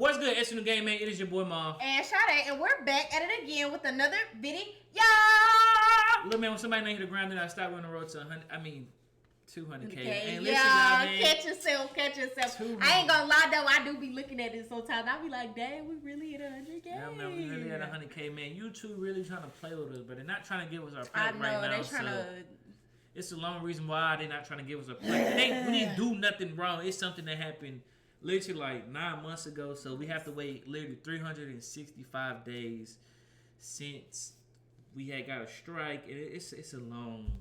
What's good, S in the game, man? It is your boy, Mom. And Sade, and we're back at it again with another video. Look, man, when somebody named the ground, then I stop on the road to 200K. Okay, And yeah, catch yourself. I ain't gonna lie though, I do be looking at it sometimes. I be like, dang, we really at 100K. Yeah, man, we really at 100K, man. YouTube really trying to play with us, but they're not trying to give us our I plate know, right now. they trying to. It's a long reason why they're not trying to give us a plate. We didn't do nothing wrong. It's something that happened literally like 9 months ago, so we have to wait literally 365 days since we had got a strike. It's a long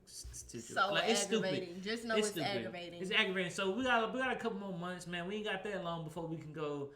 situation. So like, it's aggravating. Stupid. Just know it's aggravating. It's aggravating. So we got a couple more months, man. We ain't got that long before we can go.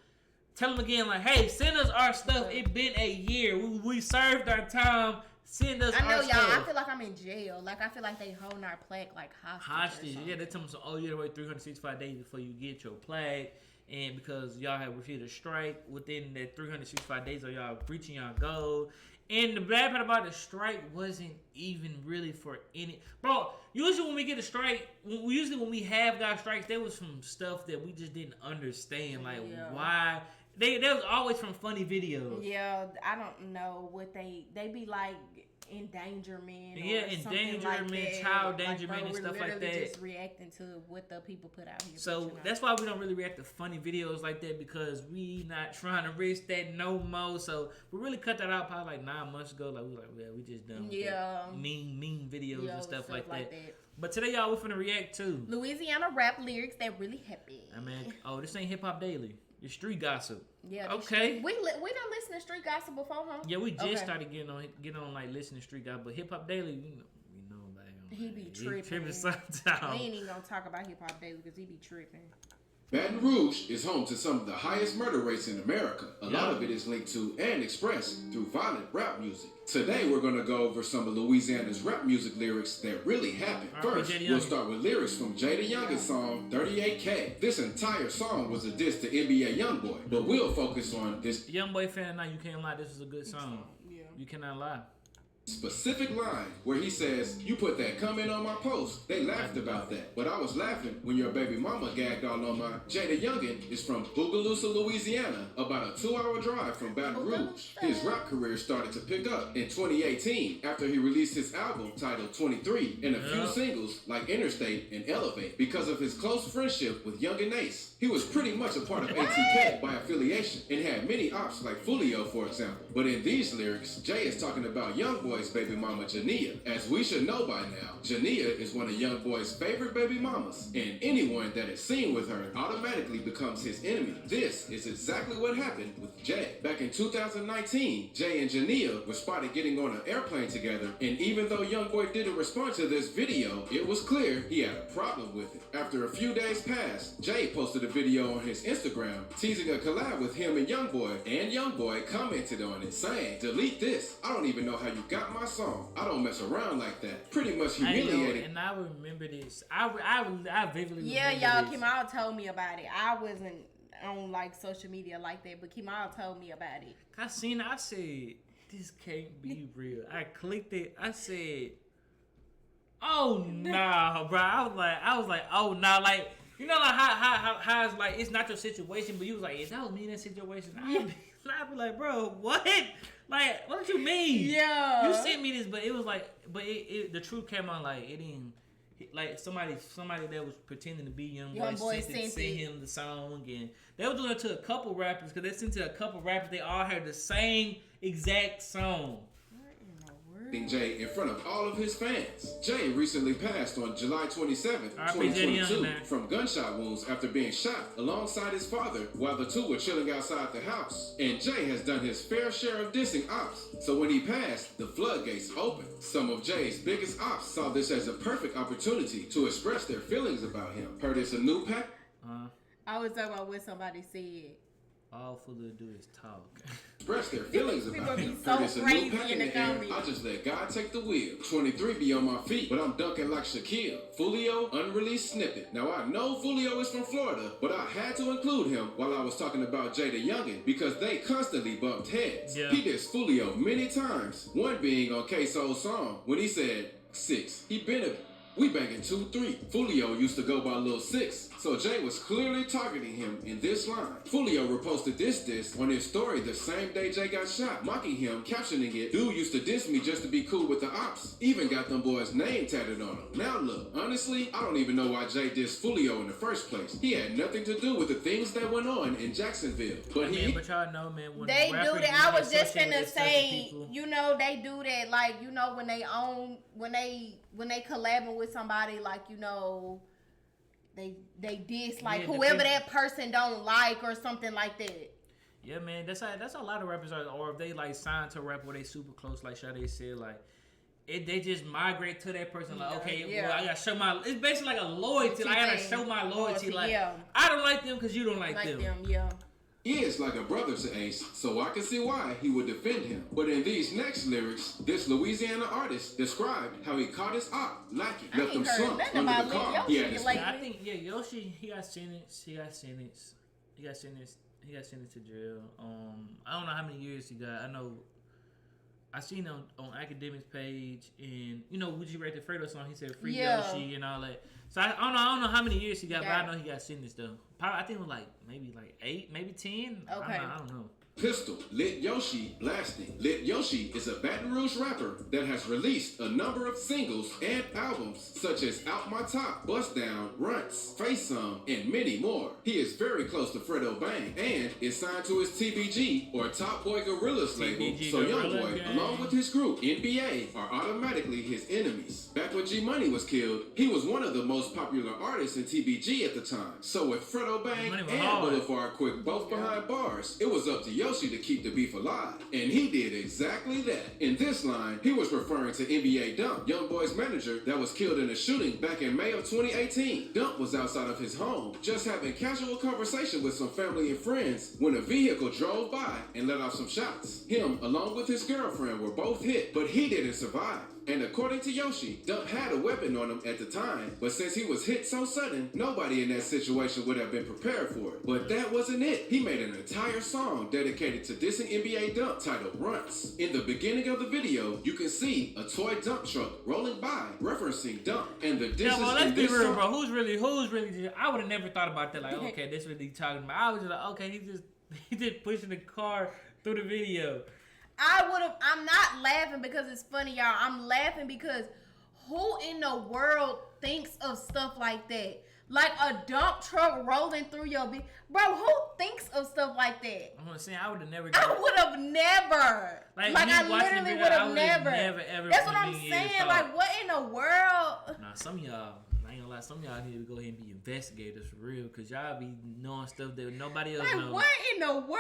Tell them again, like, hey, send us our stuff. It been a year. We served our time. Send us our stuff. I know, y'all. I feel like I'm in jail. Like, I feel like they holding our plaque like hostage. Yeah, they tell me, oh, you gotta wait 365 days before you get your plaque. And because y'all have refused a strike within that 365 days, or y'all reaching y'all goal. And the bad part about the strike wasn't even really for any. Bro, usually when we get a strike, when we have got strikes, there was some stuff that we just didn't understand. Like, why. They was always from funny videos. Yeah, I don't know what they be like endangerment. Yeah, endangerment, like child endangerment, and stuff like that. Just reacting to what the people put out here. So that's why we don't really react to funny videos like that, because we not trying to risk that no more. So we really cut that out probably like 9 months ago. Like we like, yeah, we just done with mean videos and stuff like that. But today, y'all, we're finna react to Louisiana rap lyrics that really happy. I mean, this ain't Hip Hop Daily. It's street gossip. Yeah. Okay. We don't listen to street gossip before, huh? Yeah, we just started getting on like listening to street gossip, but Hip Hop Daily, we know about him. He be tripping. He tripping sometimes. We ain't even gonna talk about Hip Hop Daily because he be tripping. Baton Rouge is home to some of the highest murder rates in America. A lot of it is linked to and expressed through violent rap music. Today we're going to go over some of Louisiana's rap music lyrics that really happened. First, we'll start with lyrics from Jada Youngin's song 38K. This entire song was a diss to NBA Youngboy, but we'll focus on this. Youngboy fan, now you can't lie, this is a good song. Yeah. You cannot lie. Specific line where he says, "You put that comment on my post. They laughed about that, but I was laughing when your baby mama gagged all on my." Jada Youngin is from Bogalusa, Louisiana, about a 2-hour drive from Baton Rouge. His rap career started to pick up in 2018 after he released his album titled 23 and a few singles like Interstate and Elevate. Because of his close friendship with Young and Ace, he was pretty much a part of ATK by affiliation and had many ops like Fulio, for example. But in these lyrics, Jay is talking about Youngboy's baby mama Jania. As we should know by now, Jania is one of Youngboy's favorite baby mamas, and anyone that is seen with her automatically becomes his enemy. This is exactly what happened with Jay. Back in 2019, Jay and Jania were spotted getting on an airplane together, and even though Youngboy didn't respond to this video, it was clear he had a problem with it. After a few days passed, Jay posted a video on his Instagram teasing a collab with him and Youngboy commented on it saying, "Delete this. I don't even know how you got my song. I don't mess around like that." Pretty much humiliated. And I remember this. I vividly remember y'all, this. Kemal told me about it. I wasn't on like social media like that, but Kemal told me about it. I said, this can't be real. I clicked it. I said, oh nah, bro. I was like, oh nah, like, you know, like how it's like, it's not your situation, but you was like, if that was me in that situation, I'd be like, bro, what? Like, what do you mean? Yeah. You sent me this, but it was like, the truth came on, like, it didn't, like, somebody that was pretending to be Youngboy sent him the song, and they were doing it to a couple rappers, because they sent it to a couple rappers, they all had the same exact song. Jay in front of all of his fans. Jay recently passed on July 27th, 2022 from gunshot wounds after being shot alongside his father while the two were chilling outside the house. And Jay has done his fair share of dissing ops. So when he passed, the floodgates opened. Some of Jay's biggest ops saw this as a perfect opportunity to express their feelings about him. Heard it's a new pack? I was talking about what somebody said. All Fuller do is talk. Express their feelings about him. So crazy in the comments. I just let God take the wheel. 23 be on my feet, but I'm dunking like Shaquille. Fulio, unreleased snippet. Now I know Fulio is from Florida, but I had to include him while I was talking about Jada Youngin because they constantly bumped heads. Yeah. He dissed Fulio many times, one being on K-Soul's song when he said 6. He been a We banging 2-3. Fulio used to go by Lil 6, so Jay was clearly targeting him in this line. Fulio reposted this diss on his story the same day Jay got shot, mocking him, captioning it, "Dude used to diss me just to be cool with the ops. Even got them boys' name tatted on him." Now look, honestly, I don't even know why Jay dissed Fulio in the first place. He had nothing to do with the things that went on in Jacksonville. But but y'all know, man, when they do rappers that. I was get just associated gonna with certain say, people- you know, they do that, like, you know, when they collabing with somebody, like, you know, they diss like Yeah, whoever that person don't like or something like that. Yeah, man, that's how a lot of rappers are. Or if they like sign to rap where they super close, like Sade said, like they just migrate to that person. Like, okay, yeah. well, I gotta show my. It's basically like a loyalty. Like, I gotta show my loyalty. Like, yeah. I don't like them because you don't like them. Yeah. he is like a brother to Ace, so I can see why he would defend him. But in these next lyrics, this Louisiana artist described how he caught his op lacking, I left him ain't heard slumped nothing under about the car. Yoshi He had his like- Yeah, I think Yoshi he got sentenced. He got sentenced to jail. I don't know how many years he got. I know. I seen him on Academics page, and you know, would you rate the Fredo song? He said free Yoshi and all that. So I don't know how many years he got, but I know he got sentenced though. Probably, I think it was like maybe 8, maybe 10. Okay. I don't know. Pistol, Lit Yoshi, blasting. Lit Yoshi is a Baton Rouge rapper that has released a number of singles and albums such as Out My Top, Bust Down, Runts, Face Some, and many more. He is very close to Fredo Bang and is signed to his TBG or Top Boy Gorillas label, TBG so Gorilla Youngboy, Gang. along with his group NBA, are automatically his enemies. Back when G Money was killed, he was one of the most popular artists in TBG at the time. So with Fredo Bang Money and was hard. Boulevard Quick both behind bars, it was up to Yoshi to keep the beef alive, and he did exactly that. In this line, he was referring to NBA Dump, Youngboy's manager that was killed in a shooting back in May of 2018. Dump was outside of his home, just having casual conversation with some family and friends when a vehicle drove by and let off some shots. Him, along with his girlfriend, were both hit, but he didn't survive. And according to Yoshi, Dump had a weapon on him at the time, but since he was hit so sudden, nobody in that situation would have been prepared for it. But that wasn't it. He made an entire song dedicated to dissing NBA Dump titled Runts. In the beginning of the video, you can see a toy dump truck rolling by, referencing Dump. And the disses Yeah, well, let's in be this real, song, bro. Who's really? I would have never thought about that. Like, okay, this really talking about. I was just like, okay, he just pushing the car through the video. I'm not laughing because it's funny, y'all. I'm laughing because who in the world thinks of stuff like that? Like a dump truck rolling through your bro, who thinks of stuff like that? I'm saying I would have never. I would have never. Like me I watching the literally video, would I have would've never. ever That's what in a I'm million years saying. thought. Like, what in the world? Nah, some of y'all, I ain't gonna lie, some of y'all need to go ahead and be investigators for real, cause y'all be knowing stuff that nobody else Like, knows. what in the world?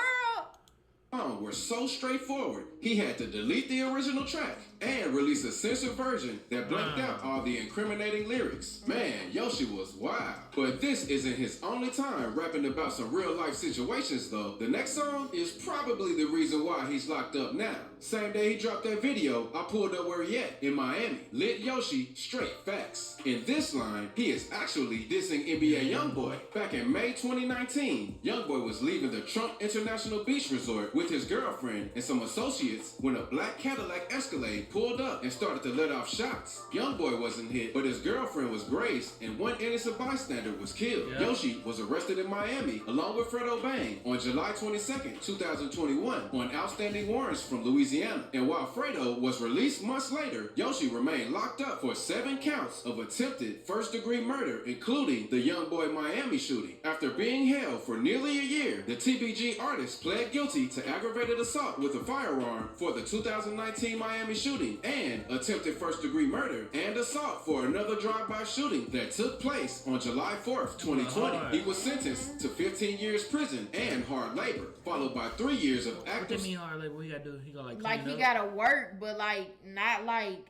were so straightforward, he had to delete the original track and release a censored version that blanked out all the incriminating lyrics. Man, Yoshi was wild. But this isn't his only time rapping about some real life situations though. The next song is probably the reason why he's locked up now. Same day he dropped that video, I pulled up where he at in Miami. Lit Yoshi, straight facts. In this line, he is actually dissing NBA Youngboy. Back in May 2019, Youngboy was leaving the Trump International Beach Resort with his girlfriend and some associates when a black Cadillac Escalade pulled up and started to let off shots. Youngboy wasn't hit, but his girlfriend was grazed and one innocent bystander was killed. Yeah. Yoshi was arrested in Miami along with Fredo Bang on July 22nd, 2021 on outstanding warrants from Louisiana. And while Fredo was released months later, Yoshi remained locked up for 7 counts of attempted first-degree murder, including the Youngboy Miami shooting. After being held for nearly a year, the TBG artist pled guilty to aggravated assault with a firearm for the 2019 Miami shooting and attempted first-degree murder and assault for another drive-by shooting that took place on July 4th, 2020. He was sentenced to 15 years prison and hard labor, followed by 3 years of What active... that mean hard labor? What he gotta do? He gotta Like, clean he up? gotta work, but like not like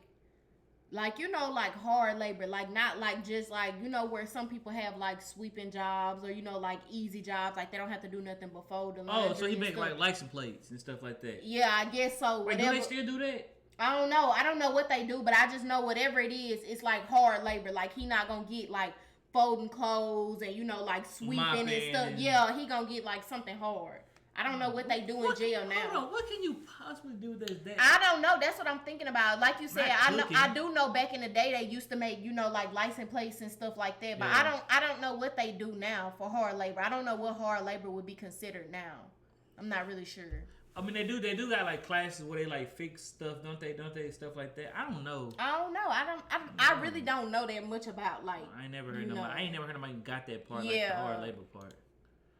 you know, like hard labor, like not like just like, you know, where some people have like sweeping jobs or, you know, like easy jobs, like they don't have to do nothing but fold the laundry. Oh, so he and make stuff. like license plates and stuff like that. Yeah, I guess so. Wait, Whatever. do they still do that? I don't know. I don't know what they do, but I just know whatever it is, it's like hard labor. Like he not gonna get like folding clothes and, you know, like sweeping Mopping and stuff. and- Yeah, he gonna get like something hard. I don't know what they do in jail now. Hold on, what can you possibly do that? I don't know. That's what I'm thinking about. Like you said, Not I do know back in the day they used to make, like license plates and stuff like that. But Yeah. I don't know what they do now for hard labor. I don't know what hard labor would be considered now. I'm not really sure. I mean, they do got like classes where they like fix stuff, don't they? Stuff like that. I don't know. I don't know. I really don't know that much about like. I ain't never heard nobody got that part, like Yeah. the hard labor part.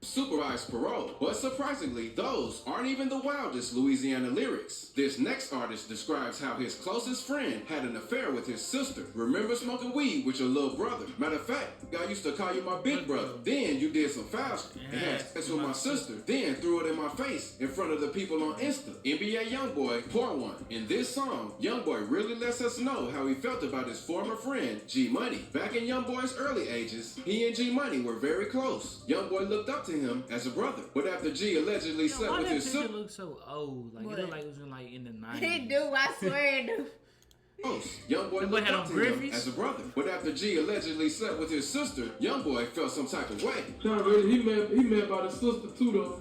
Supervised parole. But surprisingly, those aren't even the wildest Louisiana lyrics. This next artist describes how his closest friend had an affair with his sister. Remember smoking weed with your little brother? Matter of fact, I used to call you my big brother. Then you did some foul shit and had sex with my sister. Then threw it in my face in front of the people on Insta. NBA Youngboy, pour one. In this song, Youngboy really lets us know how he felt about his former friend, G Money. Back in Youngboy's early ages, he and G Money were very close. Youngboy looked up to him as a brother. But after G allegedly slept with his sister, Look so old. Like What? it look like it was like in the 90s. He do. I swear he do. Youngboy That boy looked had up on to him Griffies? as a brother. But after G allegedly slept with his sister, Youngboy felt some type of way. Nah, really, he mad about his sister too though.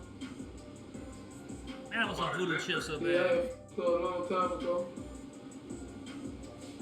That was some voodoo chips so bad. Yeah, so a long time ago.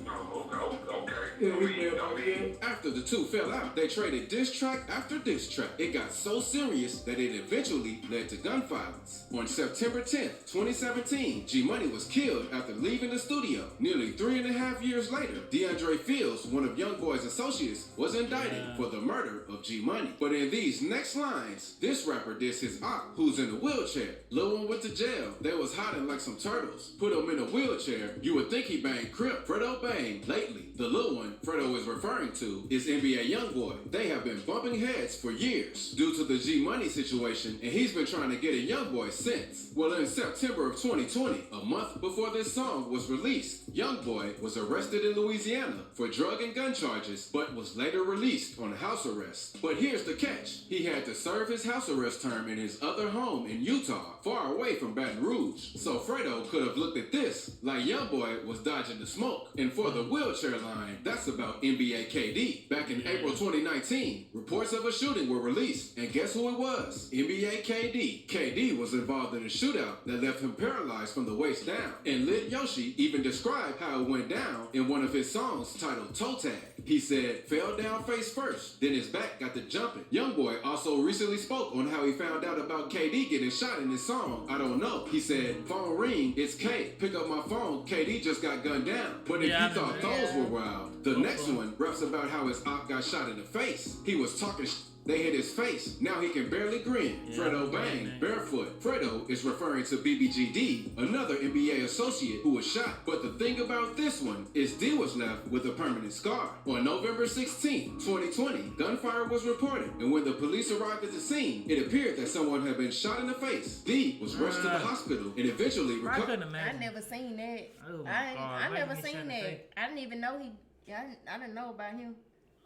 Okay. Yeah, he mad about that. After the two fell out, they traded diss track after diss track. It got so serious that it eventually led to gun violence. On September 10th, 2017, G Money was killed after leaving the studio. Nearly 3.5 years later, DeAndre Fields, one of Youngboy's associates, was indicted for the murder of G Money. But in these next lines, this rapper dissed his op, who's in a wheelchair. Lil One went to jail. They was hiding like some turtles. Put him in a wheelchair. You would think he banged Crip. Fredo banged. Lately, the Lil One Fredo is referring to is NBA Youngboy. They have been bumping heads for years due to the G Money situation, and he's been trying to get a Youngboy since. Well, in September of 2020, a month before this song was released, Youngboy was arrested in Louisiana for drug and gun charges, but was later released on house arrest. But here's the catch. He had to serve his house arrest term in his other home in Utah, far away from Baton Rouge. So Fredo could have looked at this like Youngboy was dodging the smoke. And for the wheelchair line, that's about NBA KD. Back in April 2019, reports of a shooting were released, and guess who it was? NBA KD. KD was involved in a shootout that left him paralyzed from the waist down. And Lit Yoshi even described how it went down in one of his songs titled Toe Tag. He said, fell down face first, then his back got to jumping. Youngboy also recently spoke on how he found out about KD getting shot in his song, I Don't Know. He said, phone ring, it's K. Pick up my phone, KD just got gunned down. But if you thought those were wild, the next one raps about how his op got shot in the face. He was talking they hit his face. Now he can barely grin. Fredo bang, barefoot. Fredo is referring to BBGD, another NBA associate who was shot. But the thing about this one is D was left with a permanent scar. On November 16, 2020, gunfire was reported, and when the police arrived at the scene, it appeared that someone had been shot in the face. D was rushed to the hospital and eventually recovered. I never seen that. Oh my I God. never Imagine he shot seen in the that. face. I didn't even know I didn't know about him.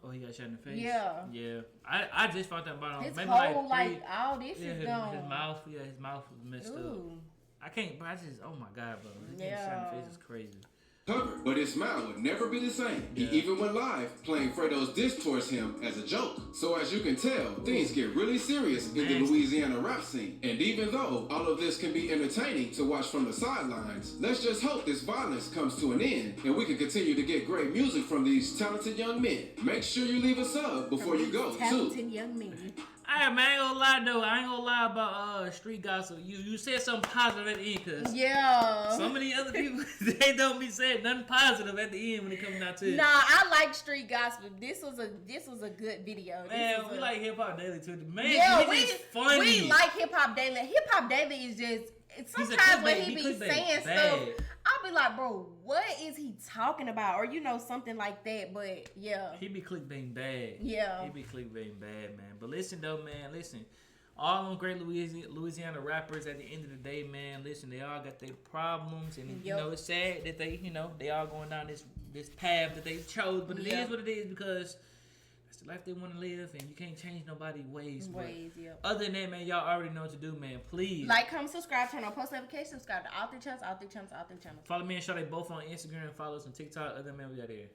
Oh, he got shot in the face? Yeah. Yeah. I just found out about him. His Maybe whole like three, all this yeah, is gone. his mouth was messed up. Ooh. I can't, but I just, oh my God, bro. Getting shot in the face is crazy. Covered, but his smile would never be the same. He even went live playing Fredo's diss towards him as a joke. So as you can tell, things get really serious in the Louisiana rap scene. And even though all of this can be entertaining to watch from the sidelines, let's just hope this violence comes to an end and we can continue to get great music from these talented young men. Make sure you leave a sub before you go, Talented too. young men. Hey man, I ain't gonna lie though. I ain't gonna lie about street gossip. You said something positive at the end, cause some of the other people they don't be saying nothing positive at the end when it comes down to it. Nah, I like street gospel. This was a good video. Man, we like Hip Hop Daily too. Man, we just funny. We like Hip Hop Daily. Hip Hop Daily is just sometimes when he be saying stuff, I'll be like, bro, what is he talking about? Or something like that. But yeah, he be clickbaiting bad. Yeah, he be clickbaiting bad, man. But listen though, man, listen. All them great Louisiana rappers at the end of the day, man, listen, they all got their problems, and it's sad that they all going down this path that they chose, but it is what it is because that's the life they want to live, and you can't change nobody's ways. Other than that, man, y'all already know what to do, man. Please like, comment, subscribe, turn on post notifications, subscribe to all three channels. Follow me and Shawty both on Instagram, and follow us on TikTok. Other than that, we got here.